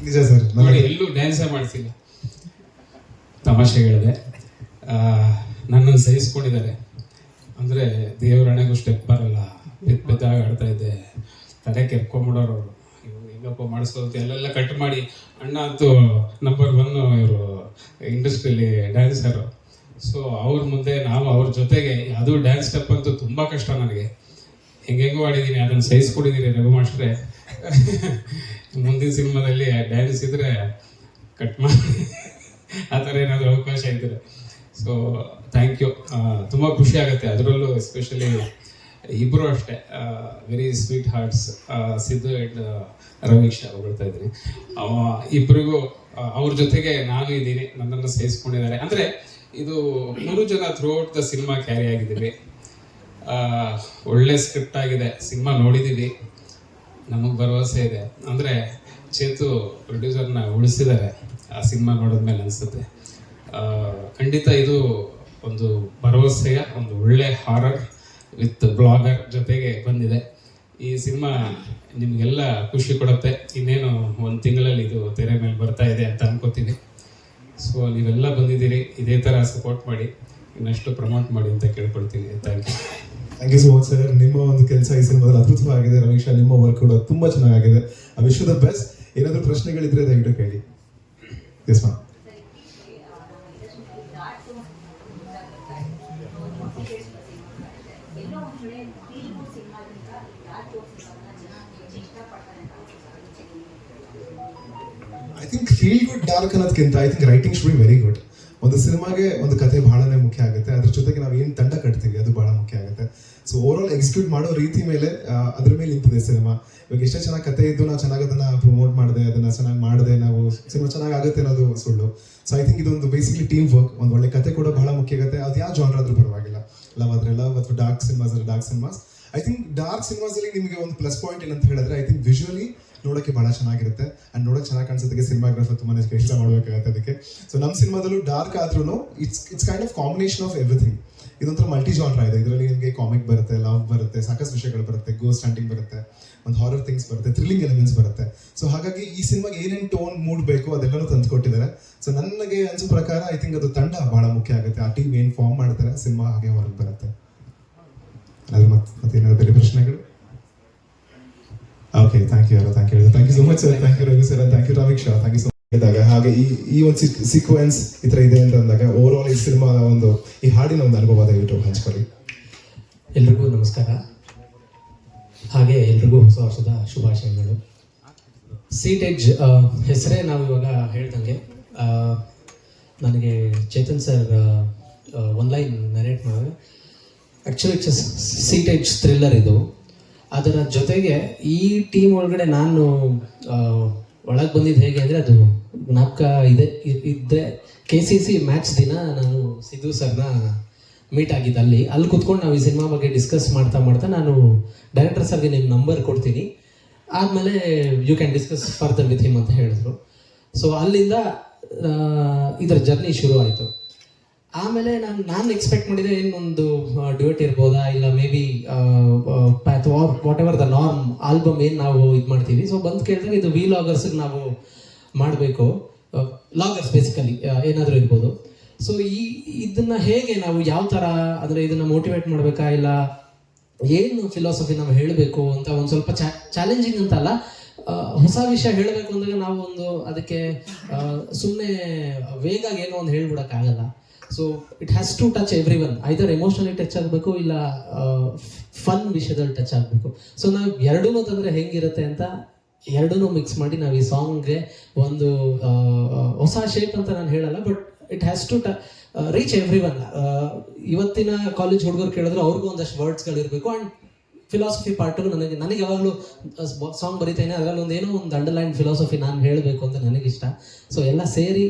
ನಿಜ ಸರ್, ನೋಡಿ, ಎಲ್ಲೂ ಡ್ಯಾನ್ಸೇ ಮಾಡ್ತಿಲ್ಲ. ತಮಾಷೆ ಹೇಳಿದೆ. ನನ್ನನ್ನು ಸಹಿಸ್ಕೊಂಡಿದ್ದಾರೆ. ಅಂದರೆ ದೇವ್ರ ಹಣೆಗೂ ಸ್ಟೆಪ್ ಬರಲ್ಲ, ಬೆದ್ದಾಗಿ ಆಡ್ತಾ ಇದ್ದೆ, ತಲೆ ಕೆರ್ಕೊಂಬಿಡೋರು ಅವರು. ಇವು ಹೆಂಗಪ್ಪ ಮಾಡಿಸೋದು ಎಲ್ಲೆಲ್ಲ ಕಟ್ ಮಾಡಿ. ಅಣ್ಣ ಅಂತೂ ನಂಬರ್ 1 ಇವರು ಇಂಡಸ್ಟ್ರಿಯಲ್ಲಿ ಡ್ಯಾನ್ಸರು. ಸೊ ಅವ್ರ ಮುಂದೆ ನಾವು ಅವ್ರ ಜೊತೆಗೆ ಅದು ಡ್ಯಾನ್ಸ್ ಸ್ಟೆಪ್ ಅಂತೂ ತುಂಬ ಕಷ್ಟ ನನಗೆ. ಹೆಂಗೆಂಗೂ ಆಡಿದ್ದೀನಿ, ಅದನ್ನು ಸಹಿಸ್ಕೊಂಡಿದ್ದೀನಿ ರಘು ಮಾಸ್ಟ್ರೆ. ಮುಂದಿನ ಸಿನಿಮಾದಲ್ಲಿ ಡ್ಯಾನ್ಸ್ ಇದ್ರೆ ಕಟ್ ಮಾಡಿ ಆ ಥರ ಏನಾದರೂ ಅವಕಾಶ ಇದ್ದರೆ. So thank you. ತುಂಬ ಖುಷಿ ಆಗುತ್ತೆ. ಅದರಲ್ಲೂ ಎಸ್ಪೆಷಲಿ ಇಬ್ಬರು ಅಷ್ಟೇ very sweet hearts, Siddu and Ravisha ಹೊಗಳ್ತಾ ಇದ್ದೀನಿ. ಇಬ್ಬರಿಗೂ ಅವ್ರ ಜೊತೆಗೆ ನಾನು ಇದ್ದೀನಿ, ನನ್ನನ್ನು ಸೇರಿಸ್ಕೊಂಡಿದ್ದಾರೆ. ಅಂದರೆ ಇದು 3 ಜನ through out the cinema carry ಆಗಿದ್ದೀವಿ. ಒಳ್ಳೆ ಸ್ಕ್ರಿಪ್ಟ್ ಆಗಿದೆ. ಸಿನಿಮಾ ನೋಡಿದ್ದೀವಿ, ನಮಗೆ ಭರವಸೆ ಇದೆ. ಅಂದರೆ ಚೇತು ಪ್ರೊಡ್ಯೂಸರ್ನ ಉಳಿಸಿದ್ದಾರೆ ಆ ಸಿನಿಮಾ ನೋಡಿದ್ಮೇಲೆ ಅನಿಸುತ್ತೆ. ಖಂಡಿತ ಇದು ಒಂದು ಭರವಸೆಯ ಒಂದು ಒಳ್ಳೆ ಹಾರರ್ ವಿತ್ ಬ್ಲಾಗರ್ ಜೊತೆಗೆ ಬಂದಿದೆ. ಈ ಸಿನಿಮಾ ನಿಮಗೆಲ್ಲ ಖುಷಿ ಕೊಡುತ್ತೆ. ಇನ್ನೇನು 1 ತಿಂಗಳಲ್ಲಿ ಇದು ತೆರೆ ಮೇಲೆ ಬರ್ತಾ ಇದೆ ಅಂತ ಅನ್ಕೋತೀನಿ. ಸೊ ನೀವೆಲ್ಲ ಬಂದಿದ್ದೀರಿ, ಇದೇ ಥರ ಸಪೋರ್ಟ್ ಮಾಡಿ, ಇನ್ನಷ್ಟು ಪ್ರಮೋಟ್ ಮಾಡಿ ಅಂತ ಕೇಳ್ಕೊಳ್ತೀನಿ. Thank you so much sir. ನಿಮ್ಮ ಒಂದು ಕೆಲಸ ಈ ಸಿನಿಮಾದಲ್ಲಿ ಅದ್ಭುತವಾಗಿದೆ. ರವೀಶಾ, ನಿಮ್ಮ ವರ್ಕ್ ಕೂಡ ತುಂಬಾ ಚೆನ್ನಾಗಿದೆ. I wish you the best. ಏನಾದರೂ ಪ್ರಶ್ನೆಗಳಿದ್ರೆ ದಯವಿಟ್ಟು ಕೇಳಿ. Yes ma'am. I think feel good dark ಅನ್ನೋದಕ್ಕಿಂತ I think writing should be very good. ಒಂದು ಸಿನಿಮಾಗೆ ಒಂದು ಕತೆ ಬಹಳನೇ ಮುಖ್ಯ ಆಗುತ್ತೆ. ಅದ್ರ ಜೊತೆಗೆ ನಾವು ಏನು ತಂಡ ಕಟ್ತೀವಿ ಅದು ಬಹಳ ಮುಖ್ಯ ಆಗುತ್ತೆ. ಸೊ ಓವರ್ ಆಲ್ ಎಕ್ಸಿಕ್ಯೂಟ್ ಮಾಡೋ ರೀತಿ ಮೇಲೆ ಅದ್ರ ಮೇಲೆ ನಿಂತಿದೆ ಸಿನಿಮಾ. ಇವಾಗ ಎಷ್ಟೇ ಚೆನ್ನಾಗಿ ಕತೆ ಇದ್ದು ನಾವು ಚೆನ್ನಾಗಿ ಅದನ್ನ ಪ್ರಮೋಟ್ ಮಾಡಿದೆ, ಅದನ್ನ ಚೆನ್ನಾಗಿ ಮಾಡಿದೆ, ನಾವು ಸಿನಿಮಾ ಚೆನ್ನಾಗಿ ಆಗುತ್ತೆ ಅನ್ನೋದು ಸುಳ್ಳು. ಸೊ ಐ ಥಿಂಕ್ ಇದೊಂದು ಬೇಸಿಕಲಿ ಟೀಮ್ ವರ್ಕ್. ಒಂದು ಒಳ್ಳೆ ಕತೆ ಕೂಡ ಬಹಳ ಮುಖ್ಯ ಆಗುತ್ತೆ. ಅದು ಯಾವ ಜಾನ್ರ್ ಆದ್ರೂ ಪರವಾಗಿಲ್ಲ. ಲವ್ ಆದ್ರೆ ಲವ್, ಅಥವಾ ಡಾರ್ಕ್ ಸಿನಿಮಾಸ್ ಆದ್ರೆ dark cinemas. I think dark cinemas ಅಲ್ಲಿ ನಿಮಗೆ ಒಂದು ಪ್ಲಸ್ ಪಾಯಿಂಟ್ ಏನಂತ ಹೇಳಿದ್ರೆ, ಐ ಥಿಂಕ್ ವಿಜುವಲಿ ನೋಡೋಕ್ಕೆ ಬಹಳ ಚೆನ್ನಾಗಿರುತ್ತೆ. ಅಂಡ್ ನೋಡೋಕೆ ಚೆನ್ನಾಗಿ ಕಾಣಿಸೋದಕ್ಕೆ ಸಿನಿಮಾಗ್ರಾಫರ್ ತುಂಬಾ ಕೆಲಸ ಮಾಡಬೇಕಾಗುತ್ತೆ ಅದಕ್ಕೆ. ಸೊ ನಮ್ಮ ಸಿನಿಮಾದಲ್ಲೂ ಡಾರ್ಕ್ ಆದ್ರೂ it's kind of combination of everything. ಇದೊಂಥರ ಮಲ್ಟಿ ಜಾನ್ರ ಇದೆ. ಇದರಲ್ಲಿ ನಿಮಗೆ ಕಾಮಿಕ್ ಬರುತ್ತೆ, ಲವ್ ಬರುತ್ತೆ, ಸಾಕಷ್ಟು ವಿಷಯಗಳು ಬರುತ್ತೆ, ಗೋಸ್ಟ್ ಹಂಟಿಂಗ್ ಬರುತ್ತೆ, ಒಂದು ಹಾರರ್ ಥಿಂಗ್ಸ್ ಬರುತ್ತೆ, ಥ್ರಿಲ್ಲಿಂಗ್ ಎಲಿಮೆಂಟ್ಸ್ ಬರುತ್ತೆ. ಸೊ ಹಾಗಾಗಿ ಈ ಸಿನಿಮಾಗೆ ಏನೇನು ಟೋನ್ ಮೂಡ್ ಬೇಕು ಅದೆಲ್ಲನೂ ತಂದು ಕೊಟ್ಟಿದ್ದಾರೆ. ಸೊ ನನಗೆ ಅನ್ಸೋ ಪ್ರಕಾರ ಐ ಥಿಂಕ್ ಅದು ತಂಡ ಬಹಳ ಮುಖ್ಯ ಆಗುತ್ತೆ. ಆ ಟೀಮ್ ಏನು ಫಾರ್ಮ್ ಮಾಡ್ತಾರೆ ಸಿನಿಮಾ ಹಾಗೆ ಹೊರಗೆ ಬರುತ್ತೆ. ಅದು ಮತ್ತೇನಾದ್ರು ಬೇರೆ ಪ್ರಶ್ನೆಗಳು? Okay, thank you so much sir. Thank you Raghu sir, thank you ರಾಮಿಕ್ ಶಾ, ಥ್ಯಾಂಕ್ ಯು ಸೊ ಮಚ್. ಹಾಗೆ ಈ ಒಂದು ಸೀಕ್ವೆನ್ಸ್ ಈ ಥರ ಇದೆ ಅಂತ ಅಂದಾಗ ಓವರ್ ಆಲ್ ಈ ಸಿನಿಮಾ ಒಂದು ಈ ಹಾಡಿನ ಒಂದು ಅನುಭವ ದಯವಿಟ್ಟು ಹಂಚ್ಕೊಳ್ಳಿ. ಎಲ್ರಿಗೂ ನಮಸ್ಕಾರ. ಹಾಗೆ ಎಲ್ರಿಗೂ ಹೊಸ ವರ್ಷದ ಶುಭಾಶಯಗಳು. ಸೀಟ್ ಎಡ್ಜ್ ಹೆಸರೇ ನಾವು ಇವಾಗ ಹೇಳ್ದಂಗೆ ನನಗೆ Chetan sir one line narrate ಮಾಡಿದ್ರೆ actually it's seat edge thriller ಇದು. ಅದರ ಜೊತೆಗೆ ಈ ಟೀಮ್ ಒಳಗಡೆ ನಾನು ಒಳಗೆ ಬಂದಿದ್ದು ಹೇಗೆ ಅಂದರೆ ಅದು ಜ್ಞಾಪಕ ಇದ್ದರೆ KCC ಮ್ಯಾಚ್ ದಿನ ನಾನು ಸಿದ್ದು ಸರ್ನ ಮೀಟ್ ಆಗಿದ್ದು ಅಲ್ಲಿ ಕೂತ್ಕೊಂಡು ನಾವು ಈ ಸಿನಿಮಾ ಬಗ್ಗೆ ಡಿಸ್ಕಸ್ ಮಾಡ್ತಾ ನಾನು ಡೈರೆಕ್ಟರ್ ಸರ್ಗೆ ನಿಮ್ಮ ನಂಬರ್ ಕೊಡ್ತೀನಿ, ಆದಮೇಲೆ you can discuss further with him ಅಂತ ಹೇಳಿದ್ರು. ಸೊ ಅಲ್ಲಿಂದ ಇದರ ಜರ್ನಿ ಶುರು ಆಯಿತು. ಆಮೇಲೆ ನಾನು ಎಕ್ಸ್ಪೆಕ್ಟ್ ಮಾಡಿದೆ ಇನ್ನೊಂದು ಡ್ಯೂಯೆಟ್ ಇರ್ಬೋದಾ, ಇಲ್ಲ may be what ever the norm album ಏನು ನಾವು ಇದು ಮಾಡ್ತೀವಿ. ಸೊ ಬಂದು ಕೇಳಿದಾಗ ಇದು ವ್ಲಾಗರ್ಸ್ಗೆ ನಾವು ಮಾಡಬೇಕು, ಲಾಗರ್ಸ್ ಬೇಸಿಕಲಿ ಏನಾದರೂ ಇರ್ಬೋದು. ಸೊ ಇದನ್ನ ಹೇಗೆ ನಾವು ಯಾವ ಥರ ಅಂದರೆ ಇದನ್ನ ಮೋಟಿವೇಟ್ ಮಾಡಬೇಕಾ, ಇಲ್ಲ ಏನು ಫಿಲಾಸಫಿ ನಾವು ಹೇಳಬೇಕು ಅಂತ ಒಂದು ಸ್ವಲ್ಪ ಚಾಲೆಂಜಿಂಗ್ ಅಂತಲ್ಲ, ಹೊಸ ವಿಷಯ ಹೇಳಬೇಕು ಅಂದಾಗ ನಾವು ಒಂದು ಅದಕ್ಕೆ ಸುಮ್ಮನೆ ವೇಗಾಗಿ ಏನೋ ಒಂದು ಹೇಳ್ಬಿಡೋಕ್ಕಾಗಲ್ಲ. So it has to touch everyone, either emotionally touch ಆಗಬೇಕು, ಇಲ್ಲ ಫನ್ ವಿಷಯದಲ್ಲಿ ಟಚ್ ಆಗಬೇಕು. ಸೊ ನಾವು ಎರಡೂ ತಂದರೆ ಹೆಂಗಿರುತ್ತೆ ಅಂತ ಎರಡೂ ಮಿಕ್ಸ್ ಮಾಡಿ ನಾವು ಈ ಸಾಂಗ್ಗೆ ಒಂದು ಹೊಸ ಶೇಪ್ ಅಂತ ನಾನು ಹೇಳಲ್ಲ, but it has to reach everyone. ಇವತ್ತಿನ ಕಾಲೇಜ್ ಹುಡುಗರು ಕೇಳಿದ್ರು ಅವ್ರಿಗೂ ಒಂದಷ್ಟು ವರ್ಡ್ಸ್ಗಳಿರಬೇಕು. ಆ್ಯಂಡ್ ಫಿಲಾಸಫಿ ಪಾರ್ಟು ನನಗೆ ಯಾವಾಗಲೂ ಸಾಂಗ್ ಬರೀತೇನೆ, ಅದರಲ್ಲಿ ಒಂದೇನೋ ಒಂದು ಅಂಡರ್ಲೈನ್ ಫಿಲಾಸಫಿ ನಾನು ಹೇಳಬೇಕು ಅಂತ ನನಗಿಷ್ಟ. ಸೊ ಎಲ್ಲ ಸೇರಿ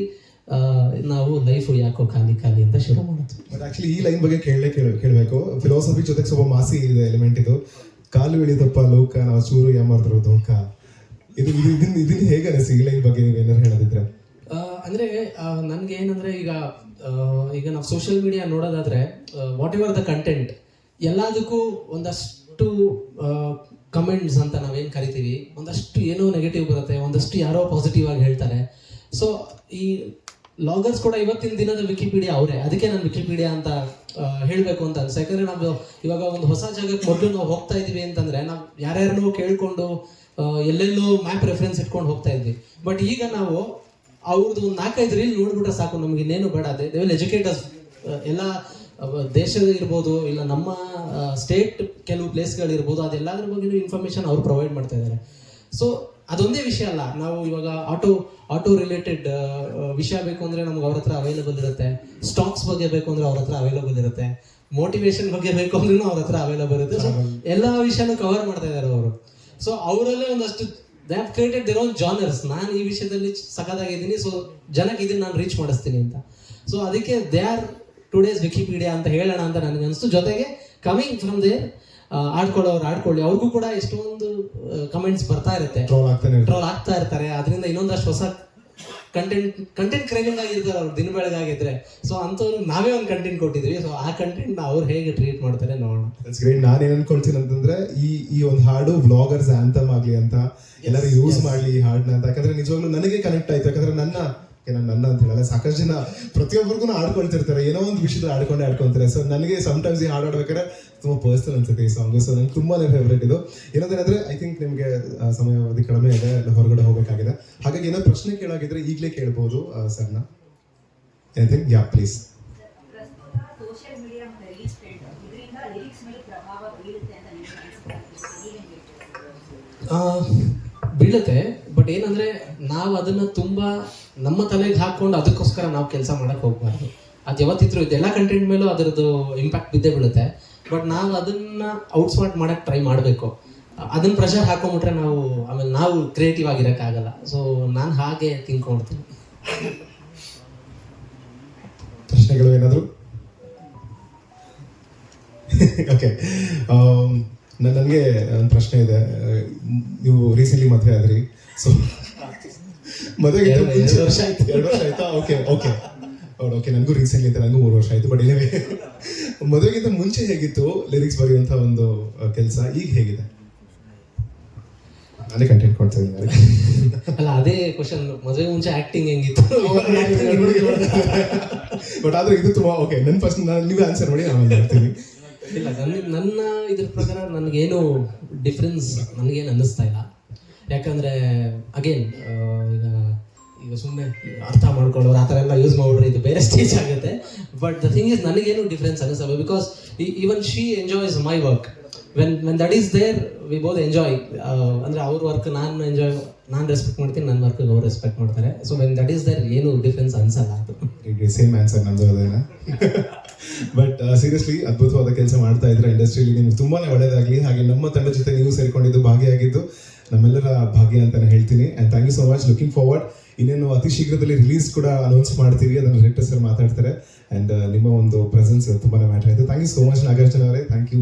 ನಾವು ಲೈಫು ಯಾಕೋ ಖಾಲಿ ಖಾಲಿ ಅಂತ ಶುರು ಮಾಡೋದು. ಬಟ್ ಆಕ್ಚುಲಿ ಈ ಲೈನ್ ಬಗ್ಗೆ ಕೇಳಬೇಕು. ಫಿಲಾಸಫಿ ಜೊತೆಗೆ ಸ್ವಲ್ಪ ಮಾಸಿ ಇದೆ ಎಲಿಮೆಂಟ್ ಇದು. ಕಾಲು ಇಳಿದಪ್ಪ ಲೋಕ ನಾವು ಚೂರು ಯಾಮಾರ್ದ್ರು ದೋಖ. ಇದನ್ನ ಹೇಗೆ ಅನಿಸಿ ಈ ಲೈನ್ ಬಗ್ಗೆ ಏನಾರು ಹೇಳೋದಿದ್ರೆ? ಅಂದರೆ ನನಗೆ ಏನಂದರೆ ಈಗ ನಾವು ಸೋಷಿಯಲ್ ಮೀಡಿಯಾ ನೋಡೋದಾದರೆ ವಾಟ್ ಎವರ್ ದ ಕಂಟೆಂಟ್ ಎಲ್ಲದಕ್ಕೂ ಒಂದಷ್ಟು ಕಮೆಂಟ್ಸ್ ಅಂತ ನಾವೇನು ಕರಿತೀವಿ, ಒಂದಷ್ಟು ಏನೋ ನೆಗೆಟಿವ್ ಬರುತ್ತೆ, ಒಂದಷ್ಟು ಯಾರೋ ಪಾಸಿಟಿವ್ ಆಗಿ ಹೇಳ್ತಾರೆ. ಸೊ ಈ ಲಾಗರ್ಸ್ ಕೂಡ ಇವತ್ತಿನ ದಿನದ ವಿಕಿಪೀಡಿಯಾ ಅವರೇ. ಅದಕ್ಕೆ ನಾನು ವಿಕಿಪೀಡಿಯಾ ಅಂತ ಹೇಳಬೇಕು ಅಂತ ಅನ್ಸ. ಯಾಕಂದರೆ ನಾವು ಇವಾಗ ಒಂದು ಹೊಸ ಜಾಗಕ್ಕೆ ಮೊದಲು ನಾವು ಹೋಗ್ತಾ ಇದ್ದೀವಿ ಅಂತಂದರೆ ನಾವು ಯಾರ್ಯಾರನ್ನೂ ಕೇಳಿಕೊಂಡು ಎಲ್ಲೆಲ್ಲೋ ಮ್ಯಾಪ್ ರೆಫರೆನ್ಸ್ ಇಟ್ಕೊಂಡು ಹೋಗ್ತಾ ಇದ್ವಿ. ಬಟ್ ಈಗ ನಾವು ಅವ್ರದ್ದು ಒಂದು 4-5 ರೀಲ್ ನೋಡ್ಬಿಟ್ರೆ ಸಾಕು, ನಮ್ಗೆ ಇನ್ನೇನು ಬೇಡ. They will educate us. ಎಲ್ಲ ದೇಶದ ಇರ್ಬೋದು, ಇಲ್ಲ ನಮ್ಮ ಸ್ಟೇಟ್ ಕೆಲವು ಪ್ಲೇಸ್ಗಳಿರ್ಬೋದು, ಅದೆಲ್ಲದ್ರ ಬಗ್ಗೆ ಇನ್ಫಾರ್ಮೇಶನ್ ಅವ್ರು ಪ್ರೊವೈಡ್ ಮಾಡ್ತಾ ಇದ್ದಾರೆ. ಸೊ ಅದೊಂದೇ ವಿಷಯ ಅಲ್ಲ, ನಾವು ಇವಾಗ ಆಟೋ ರಿಲೇಟೆಡ್ ವಿಷಯ ಬೇಕು ಅಂದರೆ ನಮ್ಗೆ ಅವ್ರ ಹತ್ರ ಅವೈಲೇಬಲ್ ಇರುತ್ತೆ. ಸ್ಟಾಕ್ಸ್ ಬಗ್ಗೆ ಬೇಕು ಅಂದರೆ ಅವ್ರ ಹತ್ರ ಅವೈಲೇಬಲ್ ಇರುತ್ತೆ. ಮೋಟಿವೇಶನ್ ಬಗ್ಗೆ ಬೇಕು ಅಂದ್ರೂ ಅವ್ರ ಹತ್ರ ಅವೈಲೇಬಲ್ ಇರುತ್ತೆ. ಸೊ ಎಲ್ಲ ವಿಷಯನೂ ಕವರ್ ಮಾಡ್ತಾ ಇದ್ದಾರೆ ಅವರು. ಸೊ ಅವರಲ್ಲೇ ಒಂದಷ್ಟು they have created their own genres. ನಾನು ಈ ವಿಷಯದಲ್ಲಿ ಸಖತ್ತಾಗಿದ್ದೀನಿ, ಸೊ ಜನಕ್ಕೆ ಇದನ್ನು ನಾನು ರೀಚ್ ಮಾಡಿಸ್ತೀನಿ ಅಂತ. ಸೊ ಅದಕ್ಕೆ ದೇ ಆರ್ ಟುಡೇಸ್ ವಿಕಿಪೀಡಿಯಾ ಅಂತ ಹೇಳೋಣ ಅಂತ ನನಗೆ ಅನಿಸ್ತು. ಜೊತೆಗೆ ಕಮಿಂಗ್ ಫ್ರಮ್ ದೇರ್ ಆಡ್ಕೊಳ್ಳಿ, ಅವ್ರಿಗೂ ಕೂಡ ಎಷ್ಟೊಂದು ಕಮೆಂಟ್ಸ್ ಬರ್ತಾ ಇರುತ್ತೆ, ಟ್ರೋಲ್ ಆಗ್ತಾ ಇರ್ತಾರೆ. ಅದರಿಂದ ಇನ್ನೊಂದಷ್ಟು ಹೊಸ ಕಂಟೆಂಟ್ ಕ್ರೇವಿಂಗ್ ಆಗಿರ್ತಾರೆ ಅವ್ರು ದಿನ ಬೆಳಗಾಗಿದ್ರೆ. ಸೊ ಅಂಥವ್ರು ನಾವೇ ಒಂದು ಕಂಟೆಂಟ್ ಕೊಟ್ಟಿದ್ವಿ. ಸೊ ಆ ಕಂಟೆಂಟ್ ಅವ್ರು ಹೇಗೆ ಟ್ರೀಟ್ ಮಾಡ್ತಾರೆ ನೋಡೋಣ. ನಾನು ಏನ್ ಅನ್ಕೊಳ್ತೀನಿ ಅಂತಂದ್ರೆ ಈ ಒಂದು ಹಾಡು ವ್ಲಾಗರ್ಸ್ ಆಂಥಮ್ ಆಗ್ಲಿ ಅಂತ ಎಲ್ಲರೂ ಯೂಸ್ ಮಾಡ್ಲಿ ಈ ಹಾಡನ್ನ ಅಂತ. ಯಾಕಂದ್ರೆ ನಿಜವಾಗ್ಲೂ ನನಗೆ ಕನೆಕ್ಟ್ ಆಯ್ತು. ಯಾಕಂದ್ರೆ ನನ್ನ ಅಂತ ಹೇಳಲ್ಲ, ಸಾಕಷ್ಟು ಜನ ಪ್ರತಿಯೊಬ್ಬರಿಗೂ ಆಡ್ಕೊಳ್ತಿರ್ತಾರೆ, ಏನೋ ಒಂದು ವಿಷಯದಲ್ಲಿ ಆಡ್ಕೊಂತಾರೆ. ಸೊ ನನಗೆ ಸಮ್ಟೈಮ್ಸ್ ಈ ಹಾಡು ಆಡ್ಬೇಕಾದ್ರೆ ತುಂಬಾ ಪರ್ಸನಲ್ ಅನ್ಸುತ್ತೆ ಈ ಸಾಂಗ್. ಸೊ ನಂಗೆ ತುಂಬಾನೇ ಫೇವ್ರೇಟ್ ಇದು. ಏನಂದ್ರೆ ಐ ಥಿಂಕ್ ನಿಮ್ಗೆ ಸಮಯಾವಧಿ ಕಡಿಮೆ ಇದೆ, ಹೊರಗಡೆ ಹೋಗ್ಬೇಕಾಗಿದೆ. ಹಾಗಾಗಿ ಏನೋ ಪ್ರಶ್ನೆ ಕೇಳಾಗಿದ್ರೆ ಈಗಲೇ ಕೇಳ್ಬೋದು ಸರ್ನ. ಎನಿಥಿಂಗ್? Yeah please. ಬೀಳುತ್ತೆ, ಬಟ್ ಏನಂದ್ರೆ ನಾವು ಅದನ್ನ ತುಂಬಾ ನಮ್ಮ ತಲೆಗೆ ಹಾಕೊಂಡು ಅದಕ್ಕೋಸ್ಕರ ನಾವು ಕೆಲಸ ಮಾಡಕ್ ಹೋಗ್ಬಾರ್ದು. ಅದು ಯಾವತ್ತಿದ್ರು ಇದೆಲ್ಲ ಕಂಟೆಂಟ್ ಮೇಲೂ ಅದರದ್ದು ಇಂಪ್ಯಾಕ್ಟ್ ಬಿದ್ದೇ ಬೀಳುತ್ತೆ. ಬಟ್ ನಾವು ಅದನ್ನ ಔಟ್ಸ್ಮಾರ್ಟ್ ಮಾಡಕ್ ಟ್ರೈ ಮಾಡಬೇಕು. ಅದನ್ನ ಪ್ರೆಷರ್ ಹಾಕೊಂಡ್ಬಿಟ್ರೆ ಆಮೇಲೆ ನಾವು ಕ್ರಿಯೇಟಿವ್ ಆಗಿರಕ್ಕಾಗಲ್ಲ. ಸೊ ನಾನು ಹಾಗೆ ಥಿಂಕ್ ಮಾಡ್ತೀನಿ. ಪ್ರಶ್ನೆಗಳು ಏನಾದ್ರು? ಓಕೆ, ನನಗೆ ಒಂದು ಪ್ರಶ್ನೆ ಇದೆ. ನೀವು ರೀಸೆಂಟ್ಲಿ ಮದುವೆ ಆದ್ರಿ. ಸೊ ಮದುವೆಗೆ 2 ವರ್ಷ ಆಯ್ತಾ? ಓಕೆ. ಓಕೆ ನನಗೂ ರೀಸೆಂಟ್ಲಿ ಅಂತ ನನಗೂ 3 ವರ್ಷ ಆಯಿತು. ಬಟ್ ಏನೇ ಮದುವೆಗಿಂತ ಮುಂಚೆ ಹೇಗಿತ್ತು ಲಿರಿಕ್ಸ್ ಬರೆಯುವಂಥ ಒಂದು ಕೆಲಸ, ಈಗ ಹೇಗಿದೆ? ನಾನೇ ಕಂಟೆಂಟ್ ಕೊಡ್ತಾ ಇದ್ದೀನಿ. ಅಲ್ಲ ಅದೇ ಕ್ವಶನ್, ಮದುವೆ ಮುಂಚೆ ಆಕ್ಟಿಂಗ್ ಹೆಂಗಿತ್ತು? ಬಟ್ ಆದ್ರೆ ಇದು ತುಂಬಾ ಓಕೆ. ನನ್ನ ಫಸ್ಟ್ ನೀವೇ ಆನ್ಸರ್ ಮಾಡಿ ನಾನು ಹೇಳ್ತೀನಿ. ಇಲ್ಲ, ನನ್ನ ಇದ್ರ ಪ್ರಕಾರ ನನಗೇನು ಡಿಫ್ರೆನ್ಸ್ ನನಗೇನು ಅನ್ನಿಸ್ತಾ ಇಲ್ಲ. ಯಾಕಂದರೆ ಅಗೇನ್ ಈಗ ಸುಮ್ಮನೆ ಅರ್ಥ ಮಾಡ್ಕೊಳ್ಳೋರು ಆ ಥರ ಎಲ್ಲ ಯೂಸ್ ಮಾಡಿದ್ರೆ ಇದು ಬೇರೆ ಸ್ಟೇಜ್ ಆಗುತ್ತೆ. ಬಟ್ ದ ಥಿಂಗ್ ಇಸ್ ನನಗೇನು ಡಿಫ್ರೆನ್ಸ್ ಅನ್ನಿಸಲ್ಲ. Because even she enjoys my work. When that is there we both enjoy. ಅಂದರೆ ಅವ್ರ ವರ್ಕ್ ನಾನು ರೆಸ್ಪೆಕ್ಟ್ ಮಾಡ್ತೀನಿ, ನನ್ನ ವರ್ಕಿಗೆ ಅವ್ರು ರೆಸ್ಪೆಕ್ಟ್ ಮಾಡ್ತಾರೆ. So when that is there ಏನು ಡಿಫ್ರೆನ್ಸ್ ಅನ್ಸಲ್ಲ. ಅದು ಸೇಮ್ ಆನ್ಸರ್ ನಂದು ಅದೇನಾ. ಬಟ್ ಸೀರಿಯಸ್ಲಿ ಅದ್ಭುತವಾದ ಕೆಲಸ ಮಾಡ್ತಾ ಇದ್ರೆ ಇಂಡಸ್ಟ್ರಿಯಲ್ಲಿ. ನಿಮ್ಗೆ ತುಂಬಾನೇ ಒಳ್ಳೇದಾಗಲಿ. ಹಾಗೆ ನಮ್ಮ ತಂಡ ಜೊತೆ ನೀವು ಸೇರಿಕೊಂಡಿದ್ದು, ಭಾಗಿಯಾಗಿದ್ದು ನಮ್ಮೆಲ್ಲರ ಭಾಗ್ಯ ಅಂತಾನೆ ಹೇಳ್ತೀನಿ. And thank you so much. Looking forward. ಇನ್ನೇನು ಅತಿ ಶೀಘ್ರದಲ್ಲಿ ರಿಲೀಸ್ ಕೂಡ ಅನೌನ್ಸ್ ಮಾಡ್ತೀವಿ, ಅದನ್ನು ಡೈರೆಕ್ಟರ್ ಸರ್ ಮಾತಾಡ್ತಾರೆ. ಆ್ಯಂಡ್ ನಿಮ್ಮ ಒಂದು ಪ್ರೆಸೆನ್ಸ್ ತುಂಬಾನೇ ಮ್ಯಾಟರ್ ಆಯಿತು. Thank you so much Nagarjuna ಅವರೇ. Thank you.